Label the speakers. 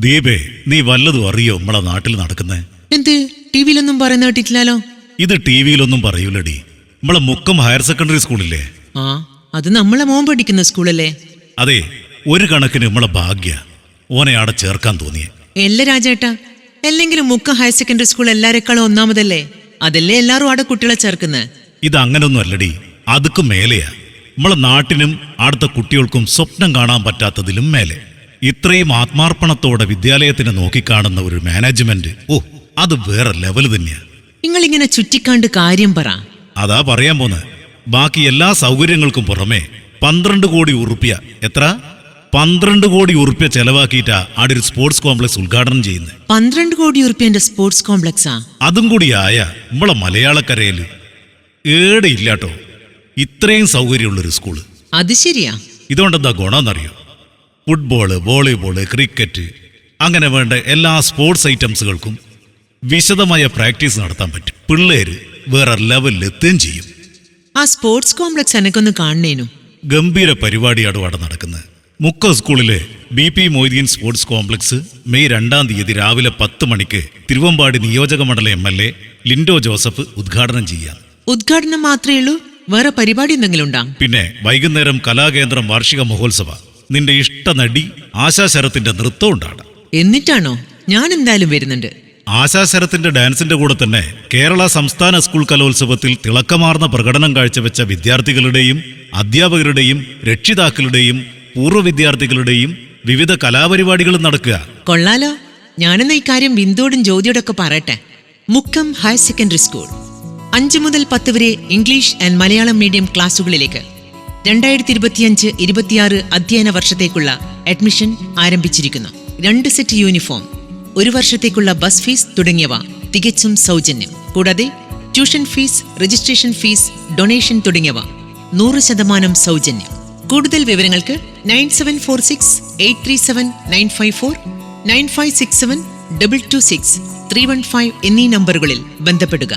Speaker 1: ദീപേ, നീ വല്ലതും അറിയോ നമ്മളെ നാട്ടിൽ നടക്കുന്നേ?
Speaker 2: എന്ത് ടിവിയിലൊന്നും പറയുന്ന കേട്ടിട്ടില്ലല്ലോ.
Speaker 1: ഇത് ടിവിയിലൊന്നും പറയൂലടി. നമ്മളെ മുക്കം ഹയർ സെക്കൻഡറി സ്കൂളില്ലേ?
Speaker 2: ആ, അത് നമ്മളെ മോൻ പഠിക്കുന്ന സ്കൂളല്ലേ?
Speaker 1: അതെ, ഒരു കണക്കിന് നമ്മളെ ഭാഗ്യ ഓനെ ആടെ ചേർക്കാൻ തോന്നിയേ.
Speaker 2: എല്ലാ രാജേട്ടാ, അല്ലെങ്കിലും മുക്കം ഹയർ സെക്കൻഡറി സ്കൂൾ എല്ലാരെക്കാളും ഒന്നാമതല്ലേ? അതല്ലേ എല്ലാരും ആടെ കുട്ടികളെ ചേർക്കുന്നത്.
Speaker 1: ഇത് അങ്ങനൊന്നും അല്ലടി, അതുക്ക് മേലെയാ. നമ്മളെ നാട്ടിനും അവിടുത്തെ കുട്ടികൾക്കും സ്വപ്നം കാണാൻ പറ്റാത്തതിലും മേലെ. ഇത്രയും ആത്മാർപ്പണത്തോടെ വിദ്യാലയത്തിനെ നോക്കിക്കാണുന്ന ഒരു മാനേജ്മെന്റ്, ഓ, അത് വേറെ ലെവൽ തന്നെയാ.
Speaker 2: നിങ്ങളിങ്ങനെ ചുറ്റിക്കാണ്ട് കാര്യം പറ.
Speaker 1: അതാ പറയാൻ പോന്ന്. ബാക്കി എല്ലാ സൗകര്യങ്ങൾക്കും പുറമെ 12 കോടി ഉറുപ്പ്യ, എത്ര 12 കോടി ഉറുപ്പ്യ ചെലവാക്കിയിട്ടാ ആടെ ഒരു സ്പോർട്സ് കോംപ്ലക്സ് ഉദ്ഘാടനം ചെയ്യുന്നത്.
Speaker 2: 12 കോടി ഉറുപ്പ്യന്റെ സ്പോർട്സ് കോംപ്ലക്സാ?
Speaker 1: അതും കൂടി ആയ നമ്മളെ മലയാളക്കരയില് ഏടെ ഇല്ലാട്ടോ ഇത്രയും സൗകര്യമുള്ളൊരു സ്കൂള്.
Speaker 2: അത് ശരിയാ.
Speaker 1: ഇതുകൊണ്ടെന്താ ഗുണമെന്നറിയോ? ഫുട്ബോള്, വോളിബോള്, ക്രിക്കറ്റ്, അങ്ങനെ വേണ്ട എല്ലാ സ്പോർട്സ് ഐറ്റംസുകൾക്കും വിശദമായ പ്രാക്ടീസ് നടത്താൻ പറ്റും. പിള്ളേര് വേറെ ലെവലിൽ എത്തുകയും ചെയ്യും.
Speaker 2: ആ സ്പോർട്സ് കോംപ്ലക്സ് എനക്കൊന്ന് കാണണേനു.
Speaker 1: ഗംഭീര പരിപാടിയാണ് അവിടെ നടക്കുന്നത്. മുക്കം സ്കൂളിലെ BP Moideen sports complex May 2-ാം തീയതി രാവിലെ 10 മണിക്ക് തിരുവമ്പാടി നിയോജക മണ്ഡലം MLA ലിൻഡോ ജോസഫ് ഉദ്ഘാടനം ചെയ്യാം.
Speaker 2: ഉദ്ഘാടനം മാത്രമേ ഉള്ളൂ? വേറെ പരിപാടി എന്തെങ്കിലും ഉണ്ടാ?
Speaker 1: പിന്നെ വൈകുന്നേരം കലാകേന്ദ്രം വാർഷിക മഹോത്സവ, നിന്റെ ഇഷ്ട നടി ആശാശരത്തിന്റെ നൃത്തം ഉണ്ടാണ്.
Speaker 2: എന്നിട്ടാണോ? ഞാൻ എന്തായാലും വരുന്നുണ്ട്.
Speaker 1: ആശാശരത്തിന്റെ ഡാൻസിന്റെ കൂടെ തന്നെ കേരള സംസ്ഥാന സ്കൂൾ കലോത്സവത്തിൽ തിളക്കമാർന്ന പ്രകടനം കാഴ്ചവെച്ച വിദ്യാർത്ഥികളുടെയും അധ്യാപകരുടെയും രക്ഷിതാക്കളുടെയും പൂർവ്വ വിദ്യാർത്ഥികളുടെയും വിവിധ കലാപരിപാടികളും നടക്കുക.
Speaker 2: കൊള്ളാലോ. ഞാനെന്ന ഇക്കാര്യം ബിന്ദുവോടും ജ്യോതിയോടൊക്കെ പറയട്ടെ. മുക്കം ഹയർ സെക്കൻഡറി സ്കൂൾ 5 മുതൽ 10 വരെ ഇംഗ്ലീഷ് ആൻഡ് മലയാളം മീഡിയം ക്ലാസുകളിലേക്ക് 2025-26 അധ്യയന വർഷത്തേക്കുള്ള അഡ്മിഷൻ ആരംഭിച്ചിരിക്കുന്നു. 2 സെറ്റ് യൂണിഫോം, 1 വർഷത്തേക്കുള്ള ബസ് ഫീസ് തുടങ്ങിയവ തികച്ചും സൗജന്യം. കൂടാതെ tuition fees, registration fees, donation തുടങ്ങിയവ 100% സൗജന്യം. കൂടുതൽ വിവരങ്ങൾക്ക് 9746-837-954, 9567-226-315 എന്നീ നമ്പറുകളിൽ ബന്ധപ്പെടുക.